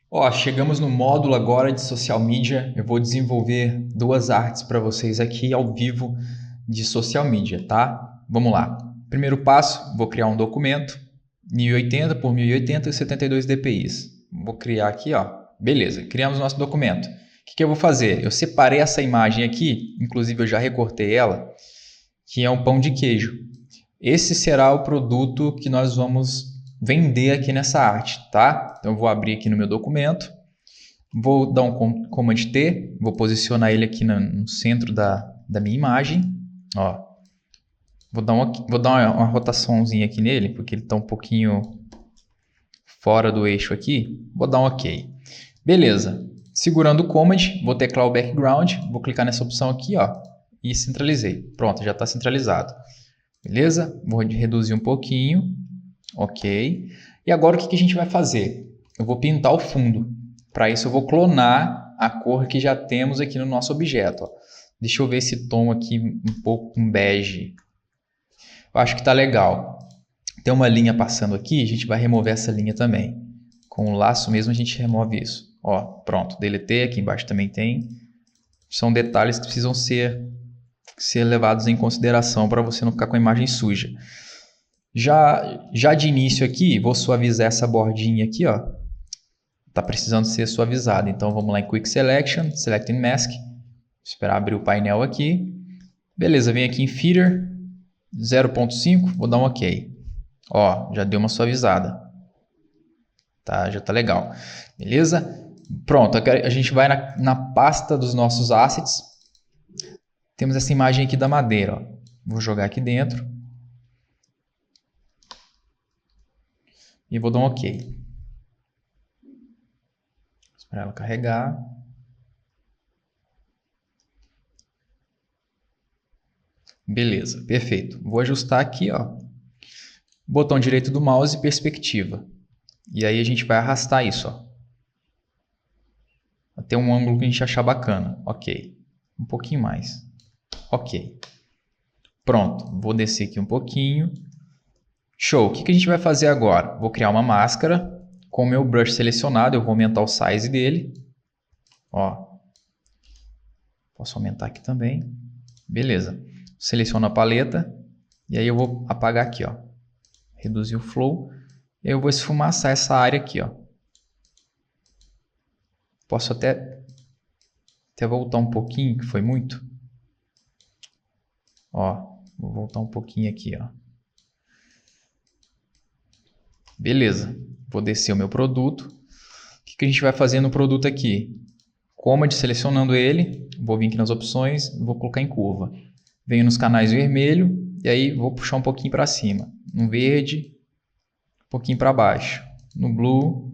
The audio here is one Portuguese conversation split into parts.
Ó, chegamos no módulo agora de social media. Eu vou desenvolver duas artes para vocês aqui ao vivo de social media, tá? Vamos lá. Primeiro passo, vou criar um documento 1080 por 1080 e 72 dpi. Vou criar aqui, ó. Beleza, criamos nosso documento. O que eu vou fazer? Eu separei essa imagem aqui, inclusive eu já recortei ela, que é um pão de queijo. Esse será o produto que nós vamos vender aqui nessa arte, tá? Então eu vou abrir aqui no meu documento, vou dar um Command T, vou posicionar ele aqui no centro da minha imagem, ó. Vou dar uma rotaçãozinha aqui nele, porque ele está um pouquinho fora do eixo aqui. Vou dar um OK. Beleza. Segurando o Command, vou teclar o background, vou clicar nessa opção aqui, ó, e centralizei. Pronto, já está centralizado. Beleza? Vou reduzir um pouquinho. Ok. E agora o que a gente vai fazer? Eu vou pintar o fundo. Para isso eu vou clonar a cor que já temos aqui no nosso objeto. Ó. Deixa eu ver esse tom aqui um pouco com bege. Eu acho que está legal. Tem uma linha passando aqui, a gente vai remover essa linha também. Com o laço mesmo a gente remove isso. Ó, pronto, deletei, aqui embaixo também tem. São detalhes que precisam ser levados em consideração para você não ficar com a imagem suja. Já de início aqui, vou suavizar essa bordinha aqui, ó. Tá precisando ser suavizada. Então vamos lá em Quick Selection, Select and Mask. Esperar abrir o painel aqui. Beleza, vem aqui em Feather 0.5, vou dar um OK. Ó, já deu uma suavizada. Tá, já tá legal. Beleza? Pronto, a gente vai na pasta dos nossos assets. Temos essa imagem aqui da madeira, ó. Vou jogar aqui dentro. E vou dar um OK. Esperar ela carregar. Beleza, perfeito. Vou ajustar aqui, ó. Botão direito do mouse, perspectiva. E aí a gente vai arrastar isso, ó. Até um ângulo que a gente achar bacana. Ok. Um pouquinho mais. Ok. Pronto. Vou descer aqui um pouquinho. Show. O que a gente vai fazer agora? Vou criar uma máscara. Com o meu brush selecionado, eu vou aumentar o size dele. Ó. Posso aumentar aqui também. Beleza. Seleciono a paleta. E aí eu vou apagar aqui, ó. Reduzir o flow. E aí eu vou esfumaçar essa área aqui, ó. Posso até voltar um pouquinho, que foi muito. Ó, vou voltar um pouquinho aqui, ó. Beleza. Vou descer o meu produto. O que a gente vai fazer no produto aqui? Command, selecionando ele. Vou vir aqui nas opções, vou colocar em curva. Venho nos canais vermelho e aí vou puxar um pouquinho para cima. No verde, um pouquinho para baixo. No blue,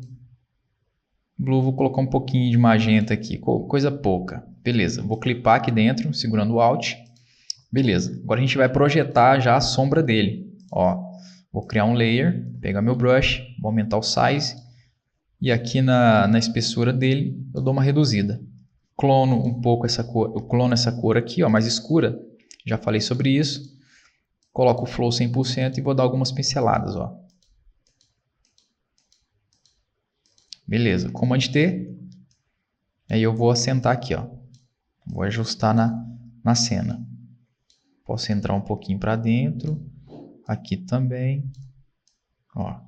vou colocar um pouquinho de magenta aqui, coisa pouca. Beleza, vou clipar aqui dentro, segurando o Alt. Beleza, agora a gente vai projetar já a sombra dele. Ó, vou criar um layer, pegar meu brush, vou aumentar o size. E aqui na espessura dele, eu dou uma reduzida. Clono um pouco essa cor, eu clono essa cor aqui, ó, mais escura. Já falei sobre isso. Coloco o flow 100% e vou dar algumas pinceladas, ó. Beleza, Command T. Aí eu vou assentar aqui, ó. Vou ajustar na cena. Posso entrar um pouquinho para dentro. Aqui também. Ó.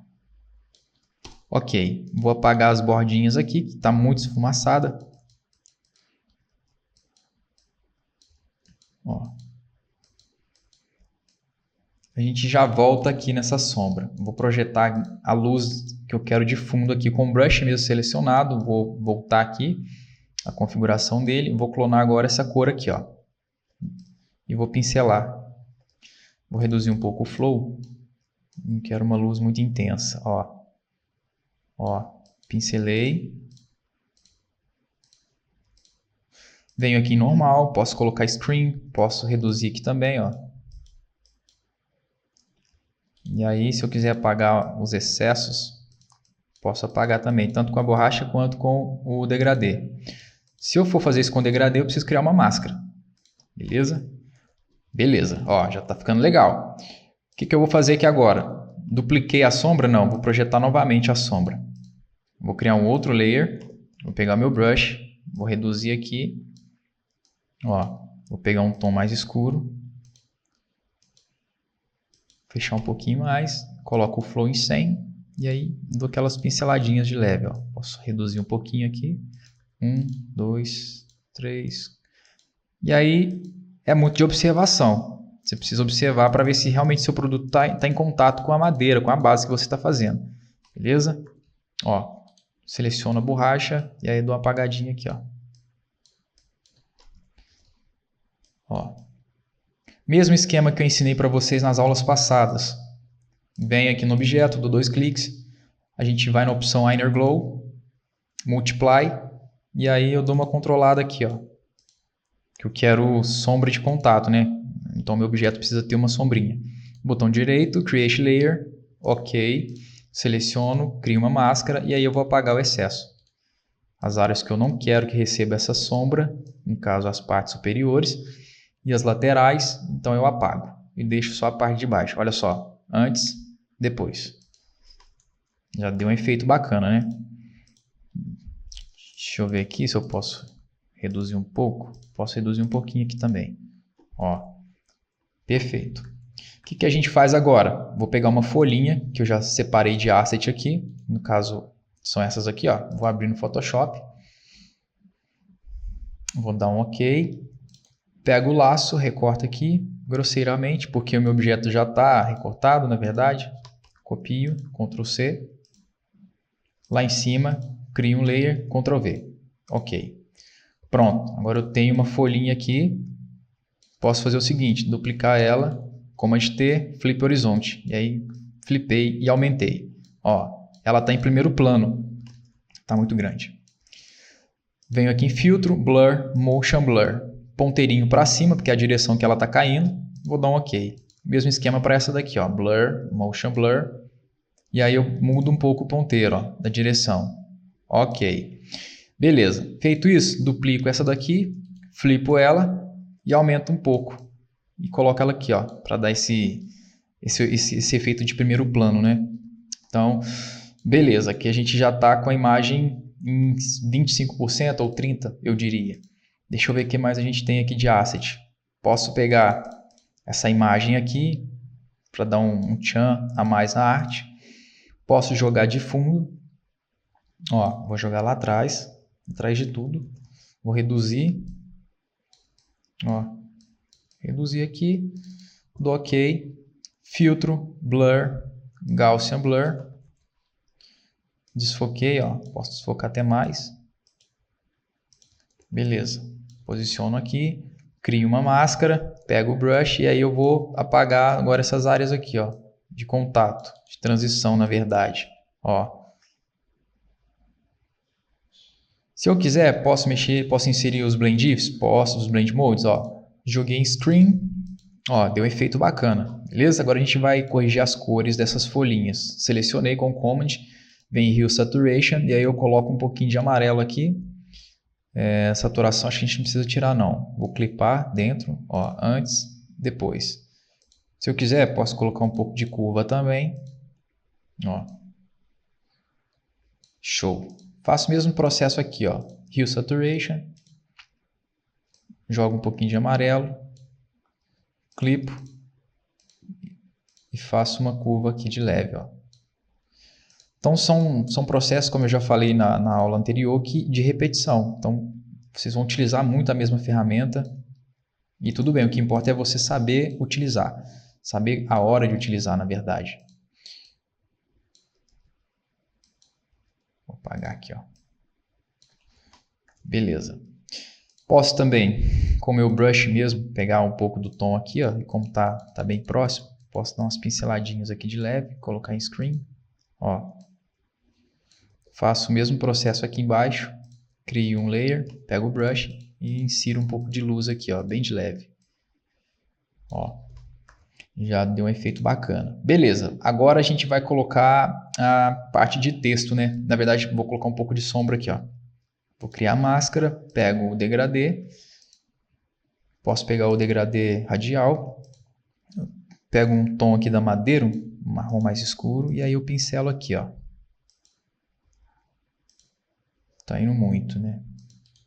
Ok, vou apagar as bordinhas aqui, que está muito esfumaçada. Ó. A gente já volta aqui nessa sombra. Vou projetar a luz que eu quero de fundo aqui com o brush mesmo selecionado. Vou voltar aqui a configuração dele. Vou clonar agora essa cor aqui, ó. E vou pincelar. Vou reduzir um pouco o flow. Não quero uma luz muito intensa, ó. Ó, pincelei. Venho aqui em normal, posso colocar screen, posso reduzir aqui também, ó. E aí, se eu quiser apagar os excessos, posso apagar também, tanto com a borracha quanto com o degradê. Se eu for fazer isso com degradê, eu preciso criar uma máscara. Beleza? Beleza, ó, já está ficando legal. O que eu vou fazer aqui agora? Dupliquei a sombra? Não, vou projetar novamente a sombra. Vou criar um outro layer. Vou pegar meu brush. Vou reduzir aqui. Ó, vou pegar um tom mais escuro. Fechar um pouquinho mais. Coloco o flow em 100. E aí dou aquelas pinceladinhas de leve. Ó. Posso reduzir um pouquinho aqui. 1, 2, 3. E aí é muito de observação. Você precisa observar para ver se realmente seu produto está em contato com a madeira, com a base que você está fazendo. Beleza? Ó, seleciono a borracha e aí dou uma apagadinha aqui. Ó. Mesmo esquema que eu ensinei para vocês nas aulas passadas. Venho aqui no objeto, dou 2 cliques. A gente vai na opção Inner Glow, Multiply. E aí eu dou uma controlada aqui. Ó. Que eu quero sombra de contato, né? Então, meu objeto precisa ter uma sombrinha. Botão direito, Create Layer, OK. Seleciono, crio uma máscara e aí eu vou apagar o excesso. As áreas que eu não quero que receba essa sombra, no caso as partes superiores, e as laterais, então eu apago. E deixo só a parte de baixo. Olha só, antes, depois. Já deu um efeito bacana, né? Deixa eu ver aqui se eu posso reduzir um pouco. Posso reduzir um pouquinho aqui também. Ó. Perfeito. O que a gente faz agora? Vou pegar uma folhinha que eu já separei de asset aqui. No caso, são essas aqui. Ó. Vou abrir no Photoshop. Vou dar um OK. Pego o laço, recorto aqui grosseiramente, porque o meu objeto já está recortado, na verdade. Copio, Ctrl C. Lá em cima, crio um layer, Ctrl V. OK. Pronto. Agora eu tenho uma folhinha aqui. Posso fazer o seguinte, duplicar ela, Command T, Flip Horizonte. E aí, flipei e aumentei. Ó, ela está em primeiro plano. Está muito grande. Venho aqui em Filtro, Blur, Motion Blur. Ponteirinho para cima, porque é a direção que ela está caindo. Vou dar um OK. Mesmo esquema para essa daqui, ó, Blur, Motion Blur. E aí eu mudo um pouco o ponteiro, ó, da direção. OK. Beleza. Feito isso, duplico essa daqui, flipo ela e aumento um pouco. E coloco ela aqui, ó, para dar esse efeito de primeiro plano, né? Então, beleza. Aqui a gente já está com a imagem em 25% ou 30%, eu diria. Deixa eu ver o que mais a gente tem aqui de asset. Posso pegar essa imagem aqui para dar um tchan a mais na arte. Posso jogar de fundo. Ó, vou jogar lá atrás de tudo. Vou reduzir. Ó, reduzir aqui. Dou OK. Filtro, Blur, Gaussian Blur. Desfoquei, ó. Posso desfocar até mais. Beleza. Posiciono aqui, crio uma máscara, pego o brush e aí eu vou apagar agora essas áreas aqui, ó, de contato, de transição, na verdade. Ó. Se eu quiser, posso inserir os blend ifs? Posso, os blend modes, ó. Joguei em screen, ó, deu um efeito bacana, beleza? Agora a gente vai corrigir as cores dessas folhinhas. Selecionei com o Command, vem em Hue Saturation e aí eu coloco um pouquinho de amarelo aqui. Saturação acho que a gente não precisa tirar não. Vou clipar dentro, ó, antes, depois. Se eu quiser, posso colocar um pouco de curva também. Ó. Show. Faço o mesmo processo aqui, ó. Hue Saturation. Jogo um pouquinho de amarelo. Clipo. E faço uma curva aqui de leve, ó. Então, são processos, como eu já falei na aula anterior, de repetição. Então, vocês vão utilizar muito a mesma ferramenta. E tudo bem, o que importa é você saber utilizar. Saber a hora de utilizar, na verdade. Vou apagar aqui, ó. Beleza. Posso também, com o meu brush mesmo, pegar um pouco do tom aqui, ó. E como tá bem próximo, posso dar umas pinceladinhas aqui de leve, colocar em screen. Ó. Faço o mesmo processo aqui embaixo, crio um layer, pego o brush e insiro um pouco de luz aqui, ó, bem de leve. Ó, já deu um efeito bacana. Beleza, agora a gente vai colocar a parte de texto, né? Na verdade, vou colocar um pouco de sombra aqui, ó. Vou criar a máscara, pego o degradê, posso pegar o degradê radial, pego um tom aqui da madeira, um marrom mais escuro, e aí eu pincelo aqui, ó. Tá indo muito, né?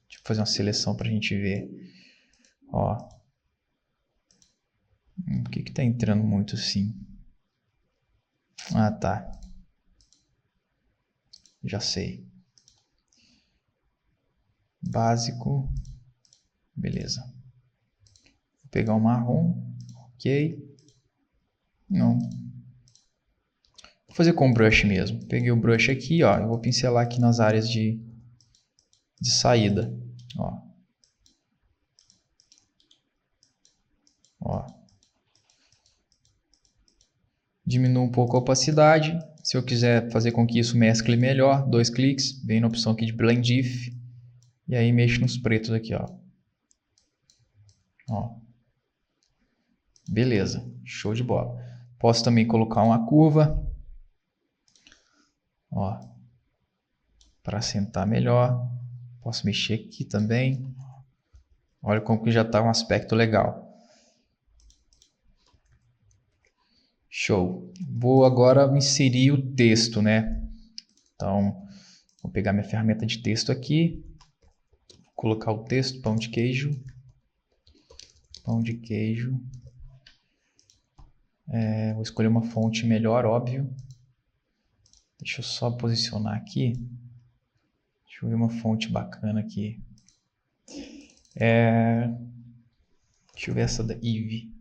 Deixa eu fazer uma seleção pra gente ver. Ó. Por que tá entrando muito assim? Ah, tá. Já sei. Básico. Beleza. Vou pegar o marrom. Ok. Não. Vou fazer com o brush mesmo. Peguei o brush aqui, ó. Eu vou pincelar aqui nas áreas de saída. Ó. Ó. Diminuo um pouco a opacidade. Se eu quiser fazer com que isso mescle melhor, 2 cliques, vem na opção aqui de Blend If. E aí mexo nos pretos aqui, ó. Ó. Beleza, show de bola. Posso também colocar uma curva. Ó. Para assentar melhor. Posso mexer aqui também. Olha como que já está um aspecto legal. Show. Vou agora inserir o texto, né? Então, vou pegar minha ferramenta de texto aqui. Vou colocar o texto, pão de queijo. Pão de queijo. Vou escolher uma fonte melhor, óbvio. Deixa eu só posicionar aqui. Deixa eu ver uma fonte bacana aqui. Deixa eu ver essa da Eve.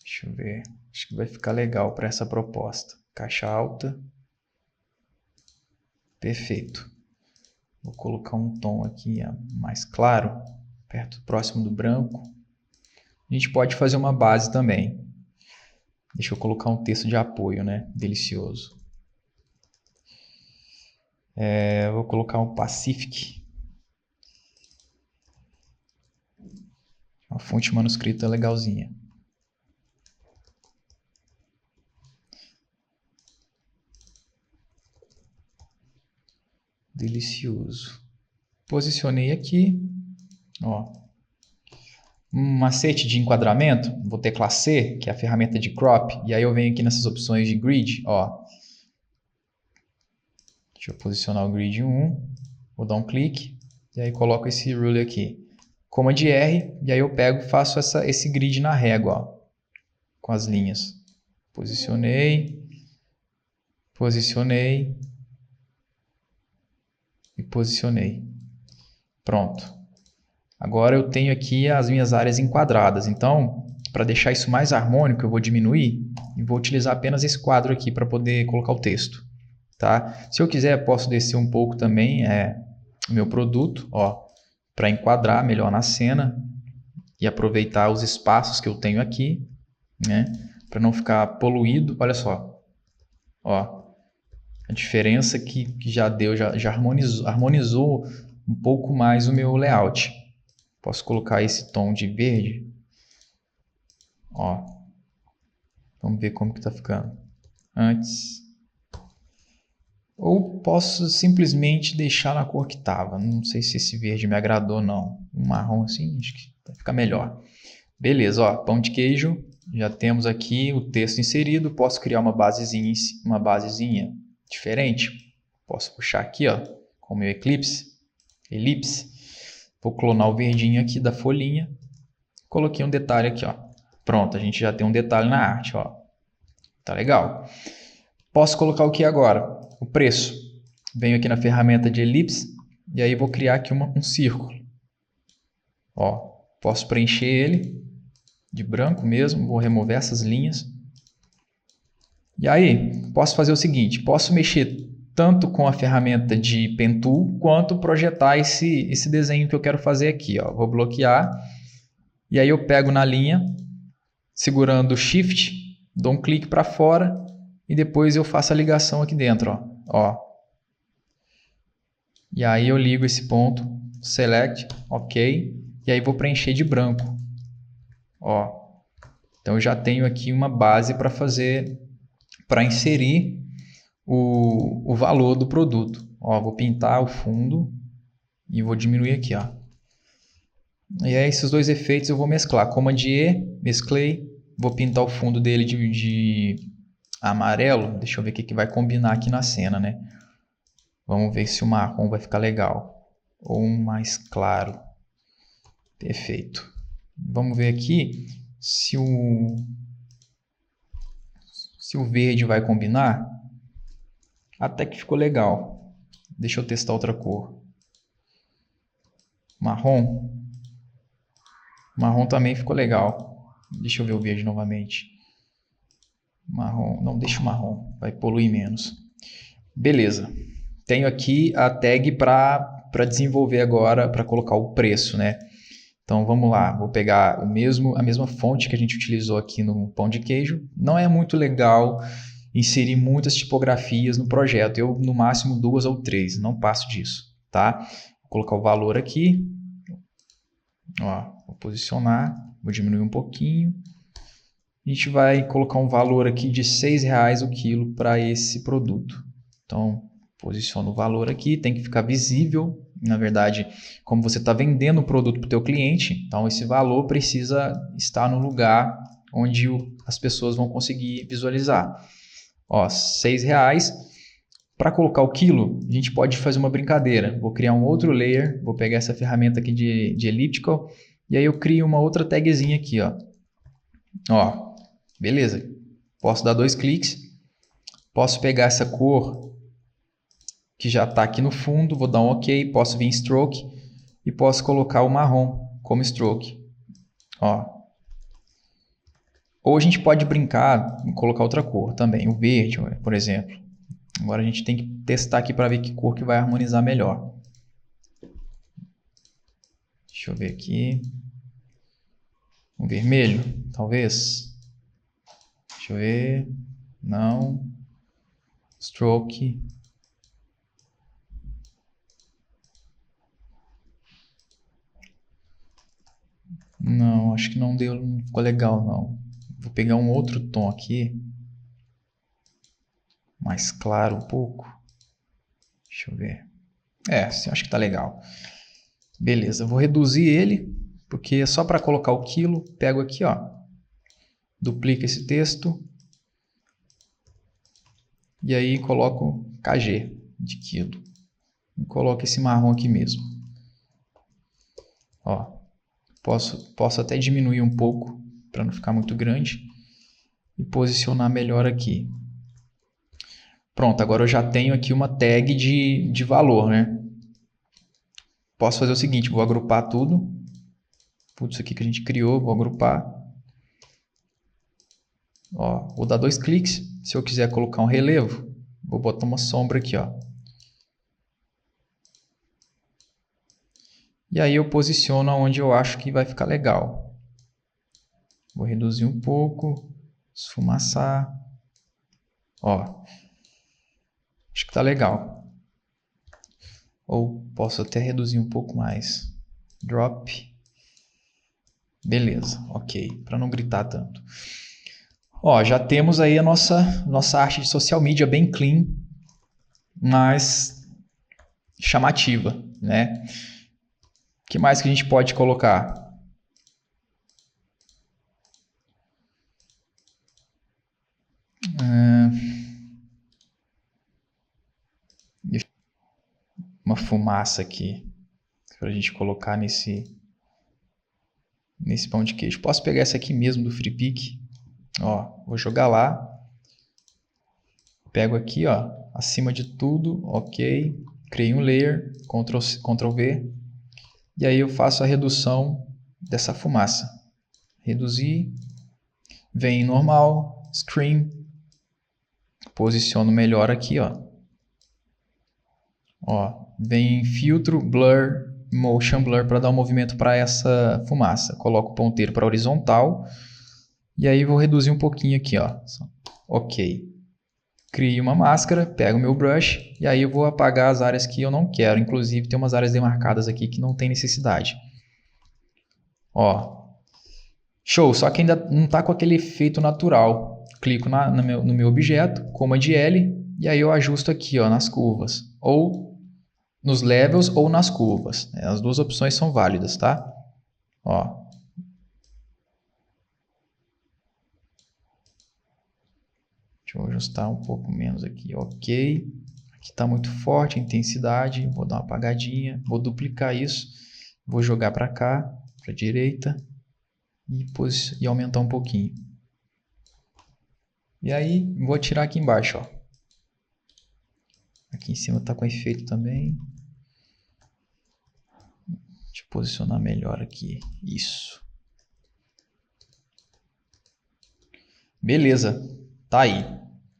Deixa eu ver. Acho que vai ficar legal para essa proposta. Caixa alta. Perfeito. Vou colocar um tom aqui mais claro, próximo do branco. A gente pode fazer uma base também. Deixa eu colocar um texto de apoio, né? Delicioso. Vou colocar um Pacific. Uma fonte manuscrita legalzinha. Delicioso. Posicionei aqui. Ó. Um macete de enquadramento. Vou teclar C, que é a ferramenta de crop. E aí eu venho aqui nessas opções de grid. Ó. Deixa eu posicionar o grid 1. Vou dar um clique. E aí coloco esse ruler aqui. Command R. E aí eu pego e faço esse grid na régua. Ó, com as linhas. Posicionei. Posicionei. E posicionei. Pronto. Agora eu tenho aqui as minhas áreas enquadradas. Então, para deixar isso mais harmônico, eu vou diminuir e vou utilizar apenas esse quadro aqui para poder colocar o texto. Tá? Se eu quiser, posso descer um pouco também o meu produto, para enquadrar melhor na cena e aproveitar os espaços que eu tenho aqui, né? Para não ficar poluído. Olha só. Ó. A diferença que já deu, já harmonizou um pouco mais o meu layout. Posso colocar esse tom de verde. Ó. Vamos ver como que está ficando. Antes. Ou posso simplesmente deixar na cor que estava. Não sei se esse verde me agradou ou não. Um marrom assim, acho que vai ficar melhor. Beleza, ó, pão de queijo. Já temos aqui o texto inserido. Posso criar uma basezinha diferente. Posso puxar aqui, ó, com o meu elipse. Vou clonar o verdinho aqui da folhinha. Coloquei um detalhe aqui, ó. Pronto, a gente já tem um detalhe na arte, ó. Tá legal. Posso colocar o que agora? O preço. Venho aqui na ferramenta de elipse e aí vou criar aqui um círculo. Ó, posso preencher ele de branco mesmo. Vou remover essas linhas. E aí, posso fazer o seguinte, posso mexer tanto com a ferramenta de Pen Tool, quanto projetar esse desenho que eu quero fazer aqui. Ó. Vou bloquear, e aí eu pego na linha, segurando o Shift, dou um clique para fora, e depois eu faço a ligação aqui dentro. Ó. E aí eu ligo esse ponto, Select, OK, e aí vou preencher de branco. Ó. Então eu já tenho aqui uma base para inserir o valor do produto. Ó, vou pintar o fundo e vou diminuir aqui. Ó. E aí esses dois efeitos eu vou mesclar. Command E, mesclei, vou pintar o fundo dele de amarelo. Deixa eu ver o que vai combinar aqui na cena, né? Vamos ver se o marrom vai ficar legal. Ou um mais claro. Perfeito. Vamos ver aqui se o verde vai combinar. Até que ficou legal. Deixa eu testar outra cor. Marrom. Marrom também ficou legal. Deixa eu ver o verde novamente. Marrom. Não, deixa o marrom. Vai poluir menos. Beleza. Tenho aqui a tag para desenvolver agora, para colocar o preço, né? Então vamos lá, vou pegar a mesma fonte que a gente utilizou aqui no pão de queijo. Não é muito legal inserir muitas tipografias no projeto. Eu, no máximo, 2 ou 3, não passo disso, tá? Vou colocar o valor aqui. Ó, vou posicionar, vou diminuir um pouquinho. A gente vai colocar um valor aqui de R$6 o quilo para esse produto. Então, posiciona o valor aqui, tem que ficar visível. Na verdade, como você está vendendo o produto para o teu cliente, então esse valor precisa estar no lugar onde as pessoas vão conseguir visualizar. Ó, R$6. Para colocar o quilo, a gente pode fazer uma brincadeira. Vou criar um outro layer, vou pegar essa ferramenta aqui de elliptical, e aí eu crio uma outra tagzinha aqui, ó. Ó, beleza. Posso dar 2 cliques, posso pegar essa cor que já está aqui no fundo, vou dar um OK, posso vir em stroke e posso colocar o marrom como stroke. Ó. Ou a gente pode brincar e colocar outra cor também, o verde, por exemplo. Agora a gente tem que testar aqui para ver que cor que vai harmonizar melhor. Deixa eu ver aqui. Um vermelho, talvez. Deixa eu ver. Não. Stroke. Não, acho que não deu, não ficou legal não. Vou pegar um outro tom aqui. Mais claro um pouco. Deixa eu ver. Acho que tá legal. Beleza, vou reduzir ele, porque é só para colocar o quilo. Pego aqui, ó. Duplico esse texto. E aí coloco kg de quilo. E coloco esse marrom aqui mesmo. Ó. Posso até diminuir um pouco para não ficar muito grande e posicionar melhor aqui. Pronto, agora eu já tenho aqui uma tag de valor, né? Posso fazer o seguinte, vou agrupar tudo. Tudo isso aqui que a gente criou, vou agrupar. Ó, vou dar 2 cliques. Se eu quiser colocar um relevo, vou botar uma sombra aqui, ó. E aí eu posiciono onde eu acho que vai ficar legal. Vou reduzir um pouco, esfumaçar. Ó, acho que tá legal. Ou posso até reduzir um pouco mais. Drop. Beleza, ok, para não gritar tanto. Ó, já temos aí a nossa arte de social media bem clean, mas chamativa, né? O que mais que a gente pode colocar? Uma fumaça aqui para a gente colocar nesse pão de queijo. Posso pegar essa aqui mesmo do FreePic. Ó, vou jogar lá. Pego aqui, ó, acima de tudo, ok. Criei um layer, Ctrl V. E aí eu faço a redução dessa fumaça. Reduzir. Vem em normal, screen. Posiciono melhor aqui, ó. Ó, vem em filtro, blur, motion blur para dar um movimento para essa fumaça. Coloco o ponteiro para horizontal. E aí vou reduzir um pouquinho aqui, ó. Ok. Crio uma máscara, pego o meu brush e aí eu vou apagar as áreas que eu não quero. Inclusive tem umas áreas demarcadas aqui que não tem necessidade. Ó. Show, só que ainda não está com aquele efeito natural. Clico no meu objeto, Command L, e aí eu ajusto aqui, ó, nas curvas. Ou nos levels ou nas curvas. As duas opções são válidas, tá? Ó. Deixa eu ajustar um pouco menos aqui. Ok. Aqui está muito forte a intensidade. Vou dar uma apagadinha. Vou duplicar isso. Vou jogar para cá, para a direita. E aumentar um pouquinho. E aí, vou tirar aqui embaixo. Ó. Aqui em cima está com efeito também. Deixa eu posicionar melhor aqui. Isso. Beleza. Tá aí.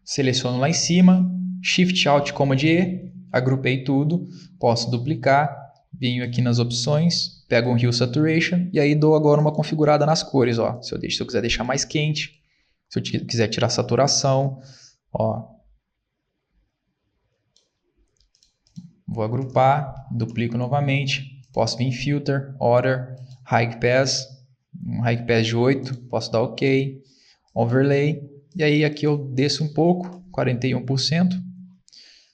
Seleciono lá em cima. Shift Alt Command E. Agrupei tudo. Posso duplicar. Venho aqui nas opções. Pego um Hue Saturation. E aí dou agora uma configurada nas cores. Ó. Se eu quiser deixar mais quente. Se eu quiser tirar saturação. Ó. Vou agrupar. Duplico novamente. Posso vir em Filter, Order, High Pass, um High Pass de 8, posso dar OK, Overlay, e aí aqui eu desço um pouco, 41%,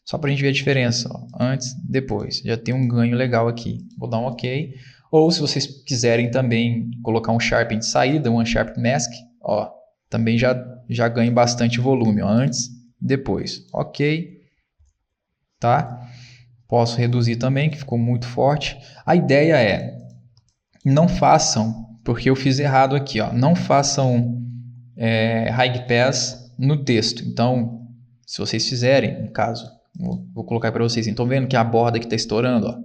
só para a gente ver a diferença, ó, antes, depois, já tem um ganho legal aqui, vou dar um OK, ou se vocês quiserem também colocar um Sharpen de saída, um Unsharp Mask, ó, também já ganho bastante volume, ó, antes, depois, OK, tá? Posso reduzir também, que ficou muito forte. A ideia é, não façam, porque eu fiz errado aqui, ó, não façam High Pass no texto. Então, se vocês fizerem, no caso, vou colocar para vocês, estão vendo que a borda aqui está estourando? Ó?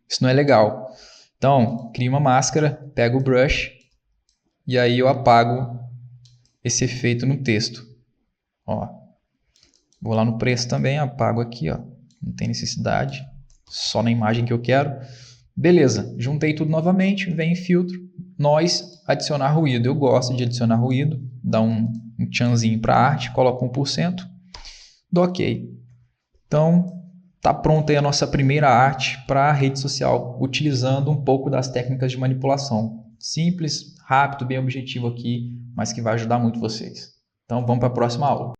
Isso não é legal. Então, crio uma máscara, pego o brush e aí eu apago esse efeito no texto. Ó, vou lá no preço também, apago aqui, ó, não tem necessidade. Só na imagem que eu quero. Beleza, juntei tudo novamente, vem em filtro, noise, adicionar ruído. Eu gosto de adicionar ruído, dá um tchanzinho para a arte, coloco 1%, dou OK. Então, tá pronta aí a nossa primeira arte para a rede social, utilizando um pouco das técnicas de manipulação. Simples, rápido, bem objetivo aqui, mas que vai ajudar muito vocês. Então, vamos para a próxima aula.